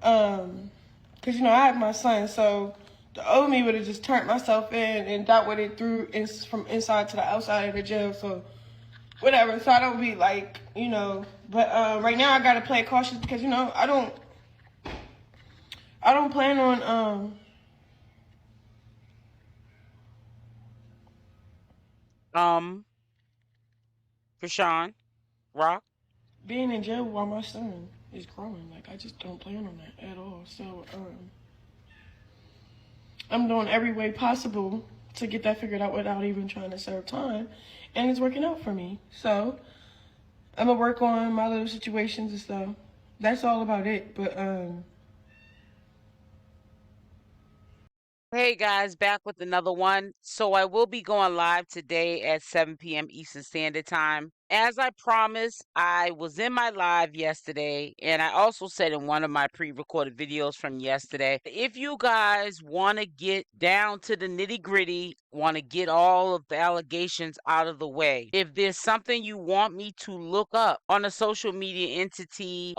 Because, I have my son, so the old me would have just turned myself in and dealt with it from inside to the outside of the jail, so whatever. So I don't be like, but right now I got to play cautious because, I don't plan on, Chrisean, Rock. being in jail while my son is growing. Like, I just don't plan on that at all. So, I'm doing every way possible to get that figured out without even trying to serve time. And it's working out for me. So, I'm going to work on my little situations and stuff. That's all about it. But, Hey guys, back with another one. So I will be going live today at 7 p.m. Eastern Standard Time. As I promised, I was in my live yesterday, and I also said in one of my pre-recorded videos from yesterday, if you guys want to get down to the nitty-gritty, want to get all of the allegations out of the way, if there's something you want me to look up on a social media entity,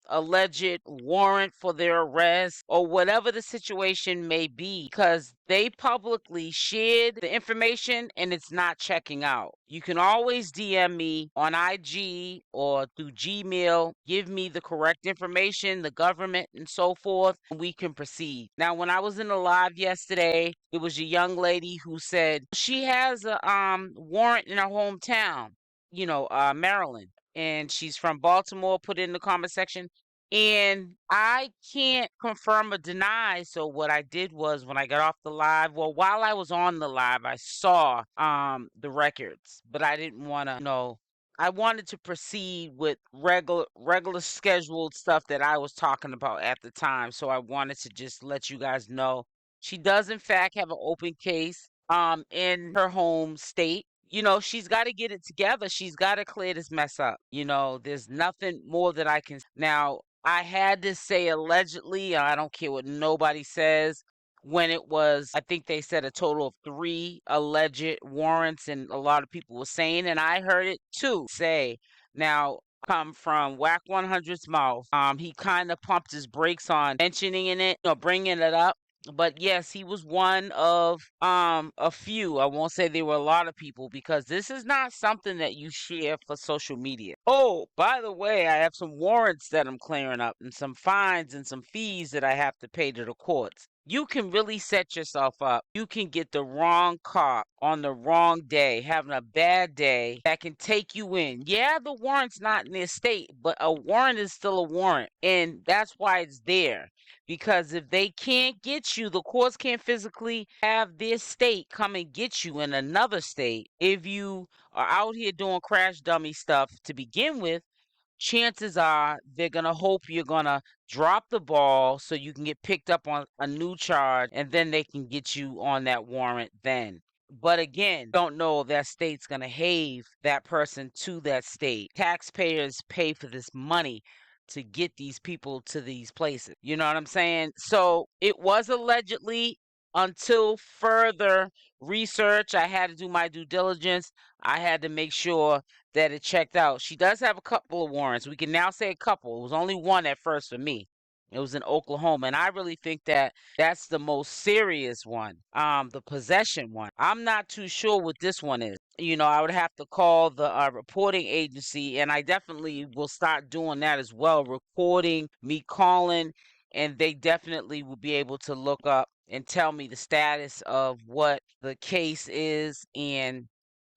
alleged warrant for their arrest, or whatever the situation may be, because they publicly shared the information and it's not checking out. You can always DM me on IG or through Gmail, give me the correct information, the government, and so forth, and we can proceed. Now, when I was in the live yesterday, it was a young lady who said she has a warrant in her hometown, Maryland, and she's from Baltimore. Put it in the comment section. And I can't confirm or deny. So what I did was when I got off the live, well, while I was on the live, I saw the records, but I didn't want to, I wanted to proceed with regular scheduled stuff that I was talking about at the time. So I wanted to just let you guys know she does in fact have an open case in her home state. She's got to get it together. She's got to clear this mess up. There's nothing more that I can. Now, I had to say allegedly. I don't care what nobody says. When it was, I think they said a total of 3 alleged warrants, and a lot of people were saying, and I heard it too, say, now, come from Whack 100's mouth. He kind of pumped his brakes on mentioning it, bringing it up. But yes, he was one of a few. I won't say there were a lot of people, because this is not something that you share for social media. Oh, by the way, I have some warrants that I'm clearing up and some fines and some fees that I have to pay to the courts. You can really set yourself up. You can get the wrong cop on the wrong day, having a bad day, that can take you in. Yeah, the warrant's not in their state, but a warrant is still a warrant. And that's why it's there. Because if they can't get you, the courts can't physically have their state come and get you in another state. If you are out here doing crash dummy stuff to begin with, chances are they're going to hope you're going to drop the ball so you can get picked up on a new charge, and then they can get you on that warrant then. But again, don't know if that state's going to have that person to that state. Taxpayers pay for this money to get these people to these places. You know what I'm saying? So it was allegedly, until further research. I had to do my due diligence. I had to make sure that it checked out. She does have a couple of warrants. We can now say a couple. It was only one at first for me. It was in Oklahoma, and I really think that that's the most serious one, the possession one. I'm not too sure what this one is. I would have to call the reporting agency, and I definitely will start doing that as well, recording me calling, and they definitely will be able to look up and tell me the status of what the case is, and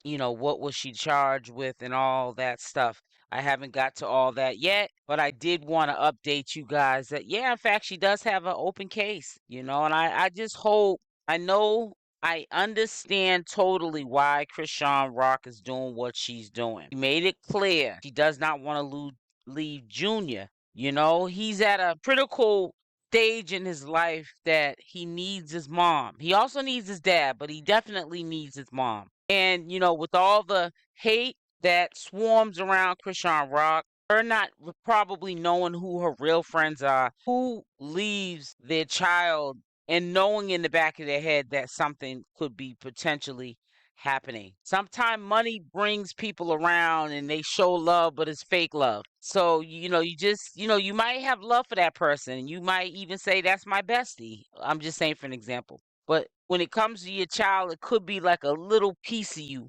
what was she charged with and all that stuff. I haven't got to all that yet, but I did want to update you guys that, yeah, in fact, she does have an open case, and I just hope, I know, I understand totally why Chrisean Rock is doing what she's doing. She made it clear she does not want to leave Junior. He's at a critical stage in his life that he needs his mom. He also needs his dad, but he definitely needs his mom. And, with all the hate that swarms around Chrisean Rock, her not probably knowing who her real friends are, who leaves their child, and knowing in the back of their head that something could be potentially happening. Sometimes money brings people around and they show love, but it's fake love. So, you just, you might have love for that person. You might even say, that's my bestie. I'm just saying for an example. But when it comes to your child, it could be like a little piece of you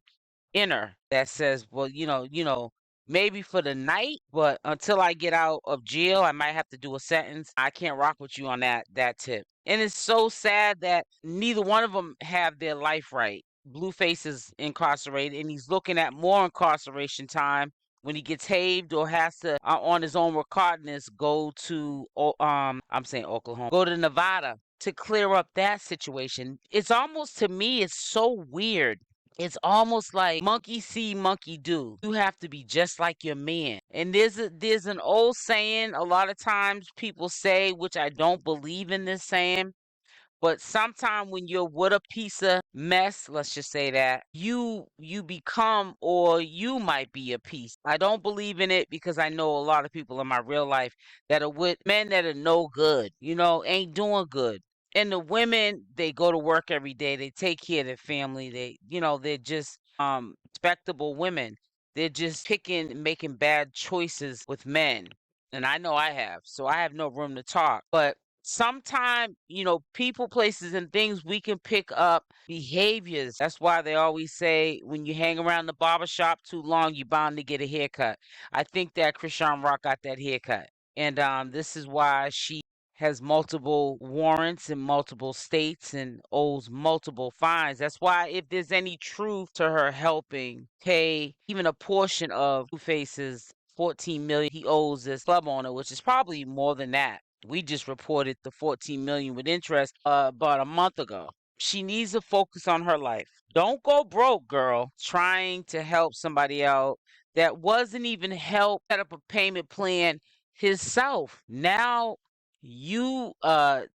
inner that says, well, maybe for the night, but until I get out of jail, I might have to do a sentence. I can't rock with you on that tip. And it's so sad that neither one of them have their life right. Blueface is incarcerated and he's looking at more incarceration time when he gets haved or has to on his own recordness go to I'm saying Oklahoma, go to Nevada to clear up that situation. It's almost, to me, it's so weird. It's almost like monkey see, monkey do. You have to be just like your man. And there's an old saying a lot of times people say, which I don't believe in this saying, but sometime when you're with a piece of mess, let's just say that, you become, or you might be a piece. I don't believe in it because I know a lot of people in my real life that are with men that are no good, ain't doing good. And the women, they go to work every day, they take care of their family, they're just respectable women. They're just picking, making bad choices with men. And I know I have, so I have no room to talk. But sometimes, people, places, and things, we can pick up behaviors. That's why they always say when you hang around the barber shop too long, you're bound to get a haircut. I think that Chrisean Rock got that haircut. And this is why she has multiple warrants in multiple states and owes multiple fines. That's why, if there's any truth to her helping pay even a portion of Blueface's 14 million he owes this club owner, which is probably more than that. We just reported the 14 million with interest about a month ago. She needs to focus on her life. Don't go broke, girl, trying to help somebody out that wasn't even help set up a payment plan himself. Now you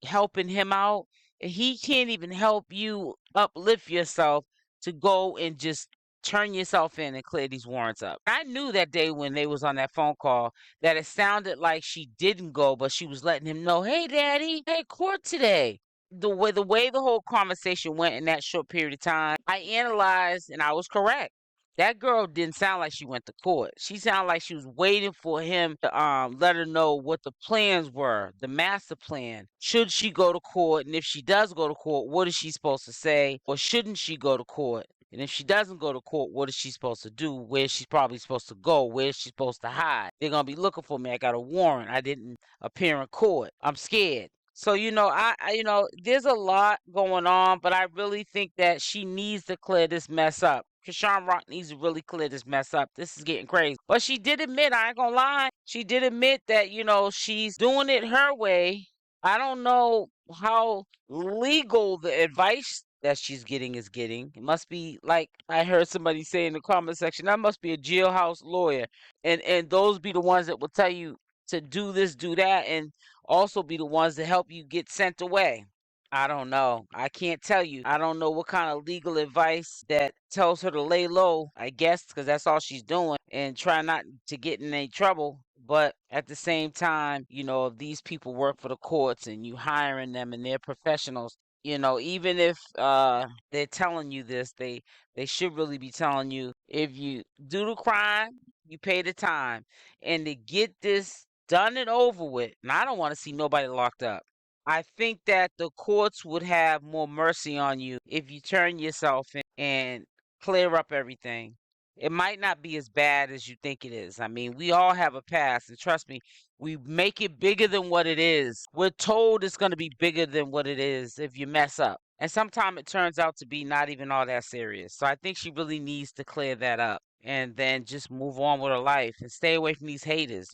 helping him out, and he can't even help you uplift yourself to go and just turn yourself in and clear these warrants up. I knew that day when they was on that phone call that it sounded like she didn't go, but she was letting him know, hey daddy, hey, court today. The way the whole conversation went in that short period of time, I analyzed and I was correct. That girl didn't sound like she went to court. She sounded like she was waiting for him to let her know what the plans were, the master plan. Should she go to court? And if she does go to court, what is she supposed to say? Or shouldn't she go to court? And if she doesn't go to court, what is she supposed to do? Where she's probably supposed to go? Where is she supposed to hide? They're gonna be looking for me. I got a warrant. I didn't appear in court. I'm scared. So, there's a lot going on, but I really think that she needs to clear this mess up. Chrisean Rock needs to really clear this mess up. This is getting crazy. But she did admit, I ain't gonna lie, she did admit that, she's doing it her way. I don't know how legal the advice that she's getting is getting. It must be, like I heard somebody say in the comment section, that must be a jailhouse lawyer. And those be the ones that will tell you to do this, do that, and also be the ones that help you get sent away. I don't know. I can't tell you. I don't know what kind of legal advice that tells her to lay low, I guess, because that's all she's doing, and try not to get in any trouble. But at the same time, if these people work for the courts and you hiring them and they're professionals, even if they're telling you this, they should really be telling you, if you do the crime, you pay the time. And to get this done and over with, and I don't want to see nobody locked up. I think that the courts would have more mercy on you if you turn yourself in and clear up everything. It might not be as bad as you think it is. I mean, we all have a past, and trust me, we make it bigger than what it is. We're told it's going to be bigger than what it is if you mess up. And sometimes it turns out to be not even all that serious. So I think she really needs to clear that up and then just move on with her life and stay away from these haters,